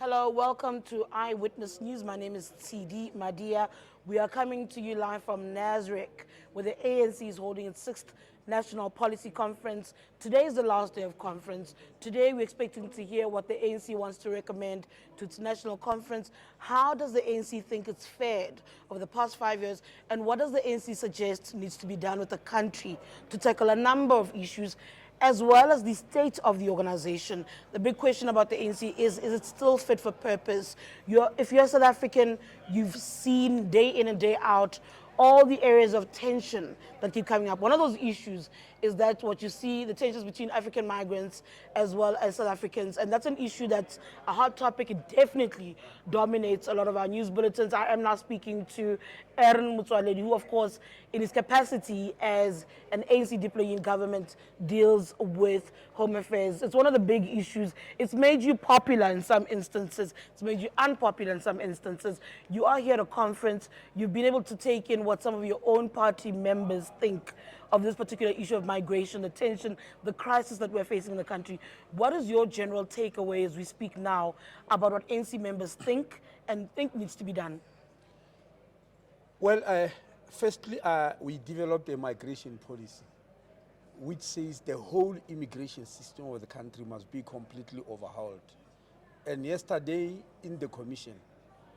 Hello, welcome to Eyewitness News. My name is CD Madia. We are coming to you live from Nazareth, where the ANC is holding its 6th National Policy Conference. Today is the last day of conference. Today we're expecting to hear what the ANC wants to recommend to its national conference. How does the ANC think it's fared over the past 5 years? And what does the ANC suggest needs to be done with the country to tackle a number of issues, as well as the state of the organization? The big question about the ANC is it still fit for purpose? If you're South African, you've seen day in and day out all the areas of tension that keep coming up. One of those issues is that what you see, the tensions between African migrants as well as South Africans. And that's an issue that's a hot topic. It definitely dominates a lot of our news bulletins. I am now speaking to Aaron Motsoaledi, who, of course, in his capacity as an ANC diplomat in government, deals with home affairs. It's one of the big issues. It's made you popular in some instances. It's made you unpopular in some instances. You are here at a conference. You've been able to take in what some of your own party members think of this particular issue of migration, the tension, the crisis that we're facing in the country. What is your general takeaway as we speak now about what ANC members think and think needs to be done? Well, firstly, we developed a migration policy which says the whole immigration system of the country must be completely overhauled. And yesterday in the commission,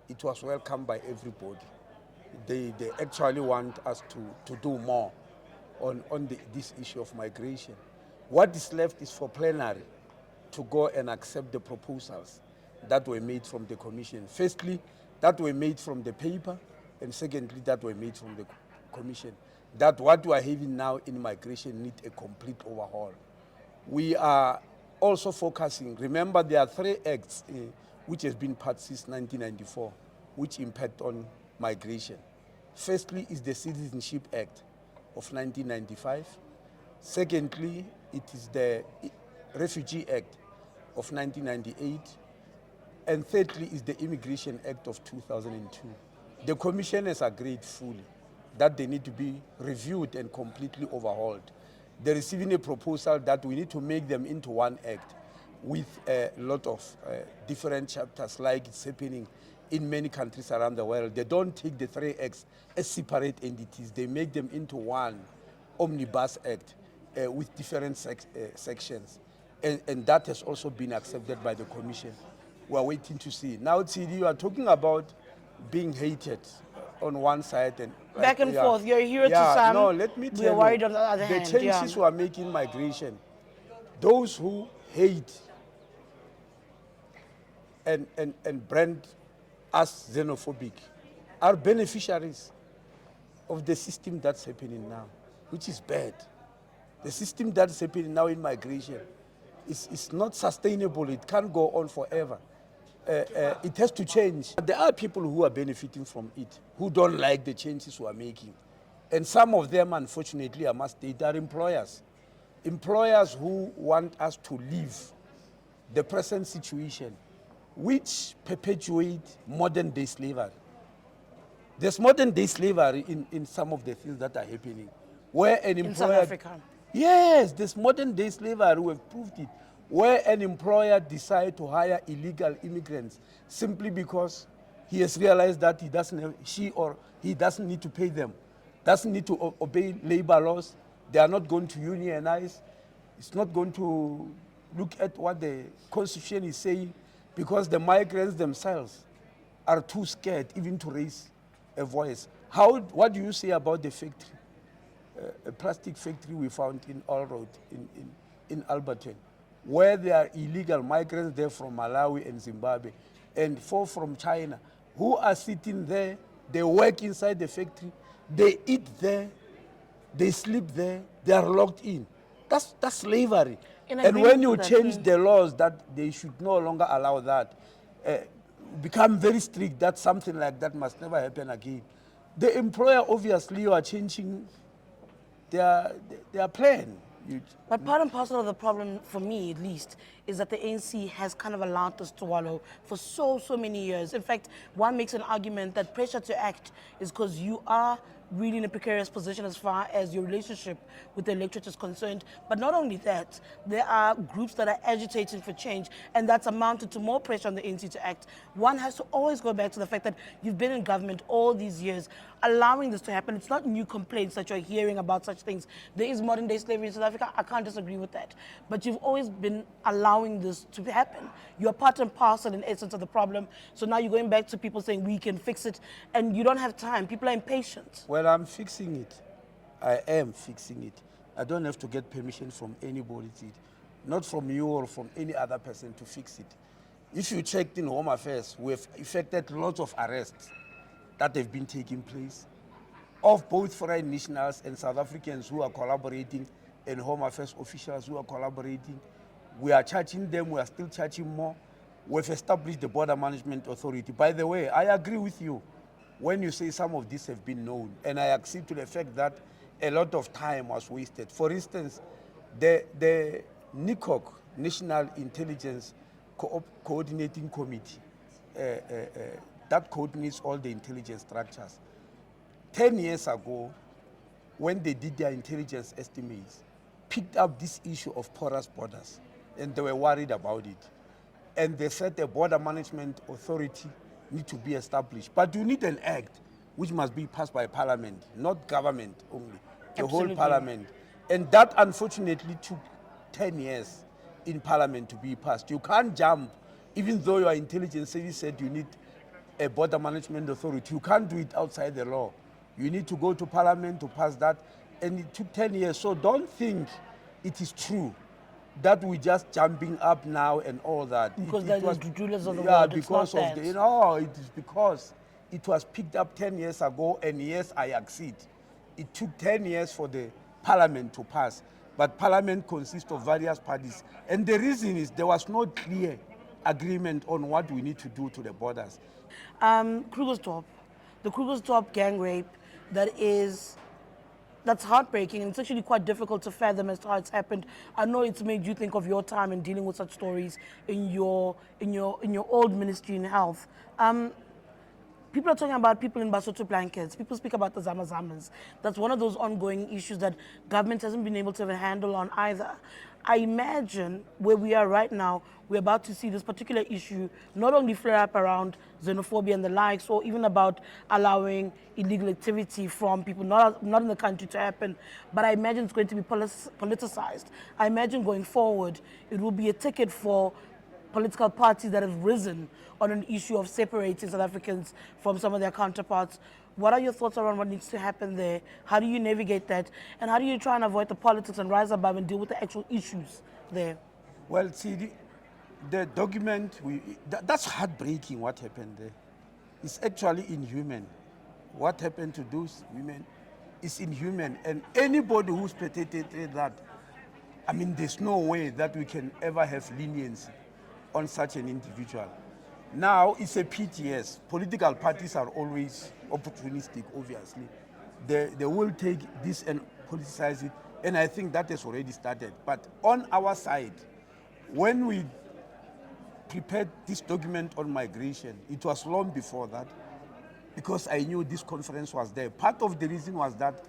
it was welcomed by everybody. They actually want us to do more on this issue of migration. What is left is for plenary to go and accept the proposals that were made from the commission. Firstly, that were made from the paper, and secondly, that were made from the commission. That what we are having now in migration needs a complete overhaul. We are also focusing, remember there are 3 acts which has been passed since 1994, which impact on migration. Firstly is the Citizenship Act of 1995. Secondly, it is the Refugee Act of 1998. And thirdly is the Immigration Act of 2002. The Commission has agreed fully that they need to be reviewed and completely overhauled. They're receiving a proposal that we need to make them into one act with a lot of different chapters, like it's happening in many countries around the world. They don't take the 3 acts as separate entities. They make them into one omnibus act with different sections. And that has also been accepted by the Commission. We're waiting to see. Now, TD, you are talking about being hated on one side and back and forth. You're here to some. No, let me tell you, we're worried on the other hand. The changes we are making migration, those who hate and brand us xenophobic are beneficiaries of the system that's happening now, which is bad. The system that's happening now in migration is not sustainable. It can't go on forever. It has to change. There are people who are benefiting from it, who don't like the changes we are making. And some of them, unfortunately, I must state, are employers. Employers who want us to leave the present situation, which perpetuate modern-day slavery. There's modern-day slavery in some of the things that are happening. Where an employer, in South Africa. Yes, there's modern-day slavery, we have proved it. Where an employer decides to hire illegal immigrants simply because he has realized that he doesn't need to pay them, doesn't need to obey labor laws. They are not going to unionize. It's not going to look at what the Constitution is saying, because the migrants themselves are too scared even to raise a voice. What do you say about the factory, a plastic factory we found in Allroad in Alberton, where there are illegal migrants there from Malawi and Zimbabwe, and 4 from China, who are sitting there, they work inside the factory, they eat there, they sleep there, they are locked in. That's slavery. And when you change the laws that they should no longer allow that, become very strict, that something like that must never happen again. The employer, obviously, you are changing their plan. But part and parcel of the problem, for me at least, is that the ANC has kind of allowed us to wallow for so many years. In fact, one makes an argument that pressure to act is because you are really in a precarious position as far as your relationship with the electorate is concerned. But not only that, there are groups that are agitating for change, and that's amounted to more pressure on the ANC to act. One has to always go back to the fact that you've been in government all these years, allowing this to happen. It's not new complaints that you're hearing about such things. There is modern day slavery in South Africa. I can't disagree with that. But you've always been allowing this to happen. You're part and parcel in essence of the problem. So now you're going back to people saying we can fix it, and you don't have time. People are impatient. Well, I'm fixing it. I am fixing it. I don't have to get permission from anybody, not from you or from any other person to fix it. If you checked in Home Affairs, we've effected lots of arrests that have been taking place of both foreign nationals and South Africans who are collaborating and Home Affairs officials who are collaborating. We are charging them, we are still charging more. We've established the Border Management Authority. By the way, I agree with you when you say some of these have been known, and I accede to the fact that a lot of time was wasted. For instance, the NECOC, National Intelligence Coordinating Committee, that coordinates all the intelligence structures. 10 years ago, when they did their intelligence estimates, picked up this issue of porous borders, and they were worried about it. And they said a border management authority need to be established. But you need an act which must be passed by parliament, not government only, the Absolutely. whole parliament. And that unfortunately took 10 years in parliament to be passed. You can't jump, even though your intelligence service said you need a border management authority, you can't do it outside the law. You need to go to parliament to pass that, and it took 10 years. So don't think it is true that we're just jumping up now and all that. Because they're the rulers of the yeah, world. because of the, it is because it was picked up 10 years ago, and yes, I accede. It took 10 years for the parliament to pass, but parliament consists of various parties, and the reason is there was no clear agreement on what we need to do to the borders. Krugersdorp, the Krugersdorp gang rape, that's heartbreaking, and it's actually quite difficult to fathom as to how it's happened. I know it's made you think of your time in dealing with such stories in your old ministry in health. People are talking about people in Basotho blankets. People speak about the Zamazamas. That's one of those ongoing issues that government hasn't been able to have a handle on either. I imagine where we are right now, we're about to see this particular issue not only flare up around xenophobia and the likes, or even about allowing illegal activity from people not in the country to happen, but I imagine it's going to be politicized. I imagine going forward, it will be a ticket for political parties that have risen on an issue of separating South Africans from some of their counterparts. What are your thoughts around what needs to happen there? How do you navigate that? And how do you try and avoid the politics and rise above and deal with the actual issues there? Well, see, the document, that's heartbreaking what happened there. It's actually inhuman. What happened to those women is inhuman. And anybody who's perpetrated that, I mean, there's no way that we can ever have leniency on such an individual. Now, it's a PTS. Political parties are always opportunistic, obviously. They will take this and politicize it, and I think that has already started. But on our side, when we prepared this document on migration, it was long before that, because I knew this conference was there. Part of the reason was that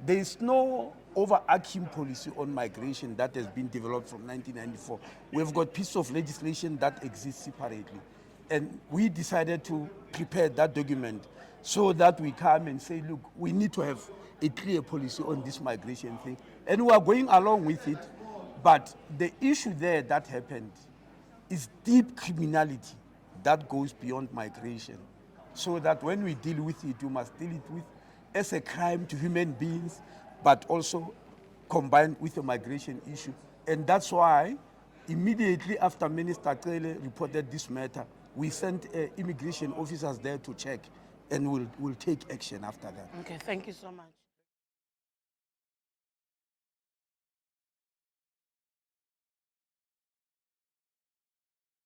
there is no overarching policy on migration that has been developed from 1994. We've got pieces of legislation that exist separately. And we decided to prepare that document so that we come and say, look, we need to have a clear policy on this migration thing. And we are going along with it. But the issue there that happened is deep criminality that goes beyond migration. So that when we deal with it, we must deal it with as a crime to human beings, but also combined with the migration issue. And that's why immediately after Minister Cele reported this matter, we sent immigration officers there to check, and we'll take action after that. Okay, thank you so much.